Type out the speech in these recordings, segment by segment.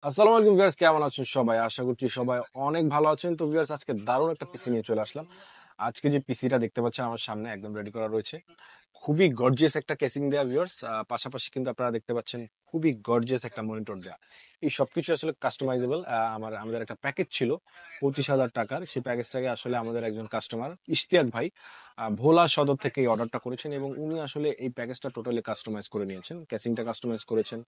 আসসালামু আলাইকুম ভিউয়ার্স, কেমন আছেন সবাই? আশা করছি সবাই অনেক ভালো আছেন। তো ভিউয়ার্স, আজকে দারুণ একটা পিসি নিয়ে চলে আসলাম। আজকে যে পিসিটা দেখতে পাচ্ছেন আমার সামনে একদম রেডি করা রয়েছে, খুবই গর্জিয়াস একটা কেসিং দেয়া ভিউয়ার্স। পাশাপাশি কিন্তু আপনারা দেখতে পাচ্ছেন খুবই গর্জিয়াস একটা মনিটর দেয়া। এই সবকিছু আসলে কাস্টমাইজেবল। আমাদের একটা প্যাকেজ ছিল 25,000 টাকার। সেই প্যাকেজটাকে আসলে আমাদের একজন কাস্টমার ইশতিয়াক ভাই ভোলা সদর থেকে এই অর্ডারটা করেছেন এবং উনি আসলে এই প্যাকেজটা টোটালি কাস্টমাইজ করে নিয়েছেন, কেসিংটা কাস্টমাইজ করেছেন।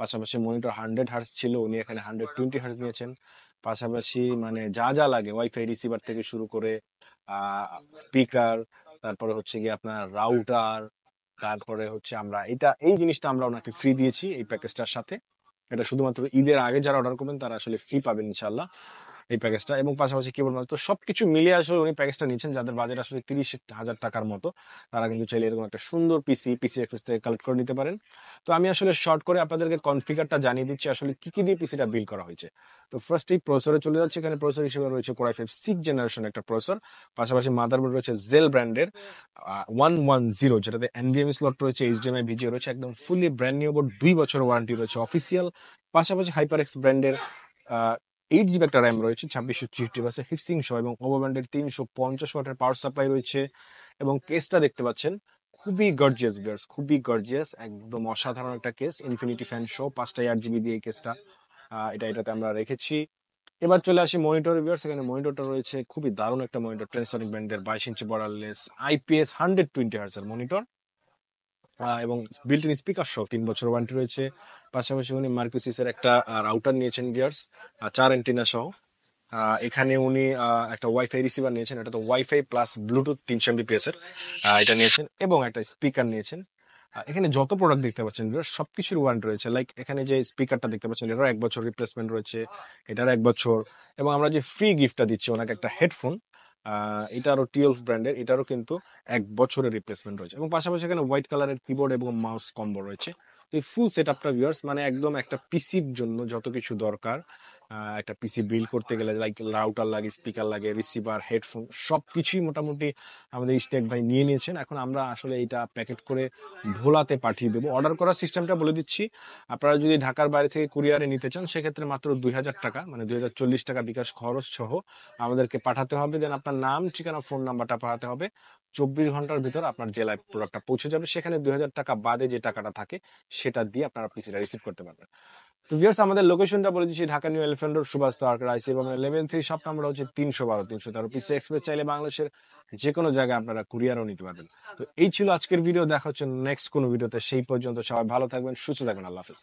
পাশাপাশি মনিটর 100 হার্টজ ছিল, উনি এখানে 120 হার্টজ নিয়েছেন। পাশাপাশি মানে যা যা লাগে ওয়াইফাই রিসিভার থেকে শুরু করে স্পিকার, তারপরে হচ্ছে গিয়ে আপনার রাউটার, তারপরে হচ্ছে আমরা এই জিনিসটা আমরা ওনাকে ফ্রি দিয়েছি এই প্যাকেজটার সাথে। এটা শুধুমাত্র ঈদের আগে যারা অর্ডার করবেন তারা আসলে ফ্রি পাবেন ইনশাল্লাহ এই প্যাকেজটা। এবং পাশাপাশি কিবোর্ড মাউস, তো সবকিছু মিলিয়ে আসলে উনি প্যাকেজটা নিচ্ছেন। যাদের বাজেট আসলে 30,000 টাকার মতো, তারা কিন্তু চাইলে এরকম একটা সুন্দর পিসি এক্সপ্রেস থেকে কালেক্ট করে নিতে পারেন। তো আমি আসলে শর্ট করে আপনাদেরকে কনফিগারটা জানিয়ে দিচ্ছি আসলে কি কি দিয়ে পিসিটা বিল্ড করা হয়েছে। তো ফার্স্ট এই প্রসেসরে চলে যাচ্ছে। এখানে প্রসেসর হিসেবে রয়েছে কোর i5 6th জেনারেশন একটা প্রসেসর। পাশাপাশি মাদারবোর্ড রয়েছে জেল ব্র্যান্ডের 110, যেটাতে এনভিএমই স্লট রয়েছে, এইচডিএমআই ভিজিও রয়েছে, একদম ফুলি ব্র্যান্ড নিউ বোর্ড, 2 বছর ওয়ারেন্টি রয়েছে অফিসিয়াল। পাশাপাশি হাইপারএক্স ব্র্যান্ডের 8 জিবি একটা র্যাম রয়েছে, 2664 হিটসিং সহ, এবং ওভো ব্র্যান্ডের 350 ওয়াটের পাওয়ার সাপ্লাই রয়েছে। এবং কেসটা দেখতে পাচ্ছেন খুবই গর্জিয়াস ভিউয়ার্স, খুবই গর্জিয়াস, একদম অসাধারণ একটা কেস, ইনফিনিটি ফ্যান সহ 5টা 8 জিবি দিয়ে এই কেসটা এটাতে আমরা রেখেছি। এবার চলে আসি মনিটর ভিউয়ার্স। এখানে মনিটরটা রয়েছে খুবই দারুণ একটা মনিটর, ট্রান্সসনিক ব্র্যান্ডের 22 ইঞ্চি বর্ডারলেস আইপিএস 120 হার্টজ এর মনিটর, এবং বিল্ট ইন স্পিকার সহ 3 বছর ওয়ারেন্টি রয়েছে। পাশাপাশি উনি মার্কুসিসের একটা রাউটার নিয়েছেন ভিউয়ার্স, 4 অ্যান্টেনা সহ। এখানে উনি একটা ওয়াইফাই রিসিভার নিয়েছেন, এটা তো ওয়াইফাই প্লাস ব্লুটুথ 300 mbps এর, এটা নিয়েছেন, এবং একটা স্পিকার নিয়েছেন। এখানে যত প্রোডাক্ট দেখতে পাচ্ছেন viewers, সবকিছুর ওয়ারেন্টি রয়েছে। লাইক এখানে যে স্পিকারটা দেখতে পাচ্ছেন এটারও 1 বছর রিপ্লেসমেন্ট রয়েছে, এটার 1 বছর। এবং আমরা যে ফ্রি গিফটটা দিচ্ছি ওনাকে একটা হেডফোন, এটারও 12 ব্র্যান্ডের, এটারও কিন্তু 1 বছরের রিপ্লেসমেন্ট রয়েছে। এবং পাশাপাশি এখানে হোয়াইট কালারের কিবোর্ড এবং মাউস কম্বো রয়েছে। তো এই ফুল সেট আপটা ভিউয়ার্স, মানে একদম একটা পিসির জন্য যত কিছু দরকার, একটা পিসি বিল্ড করতে গেলে লাইক রাউটার লাগে, স্পিকার লাগে, রিসিভার, হেডফোন, সবকিছুই মোটামুটি আমাদের ইশতিয়াক ভাই নিয়ে নিয়েছেন। এখন আমরা আসলে এটা প্যাকেট করে ভোলাতে পাঠিয়ে দেবো। অর্ডার করার সিস্টেমটা বলে দিচ্ছি। আপনারা যদি ঢাকার বাইরে থেকে কুরিয়ারে নিতে চান সেক্ষেত্রে মাত্র 2,000 টাকা, মানে 2,040 টাকা বিকাশ খরচ সহ আমাদেরকে পাঠাতে হবে। দেন আপনার নাম, ঠিকানা, ফোন নাম্বারটা পাঠাতে হবে। 24 ঘন্টার ভিতর আপনার জেলায় প্রোডাক্টটা পৌঁছে যাবে। সেখানে 2,000 টাকা বাদে যে টাকাটা থাকে সেটা দিয়ে আপনারা পিসিটা রিসিভ করতে পারবেন। তো ভিউয়ার্স, আমাদের লোকেশনটা বলে দিচ্ছি, Dhaka new elephant road, Subhash tower আইসি এবং লেভেল 3 শপ নাম্বার হচ্ছে 312 পিসি এক্সপ্রেস। চাইলে বাংলাদেশের যে কোনো জায়গায় আপনারা কুরিয়ারও নিতে পারবেন। তো এই ছিল আজকের ভিডিও, দেখা হচ্ছে নেক্সট কোনো ভিডিওতে। সেই পর্যন্ত সবাই ভালো থাকবেন, সুস্থ থাকবেন, আল্লাহ হাফেজ।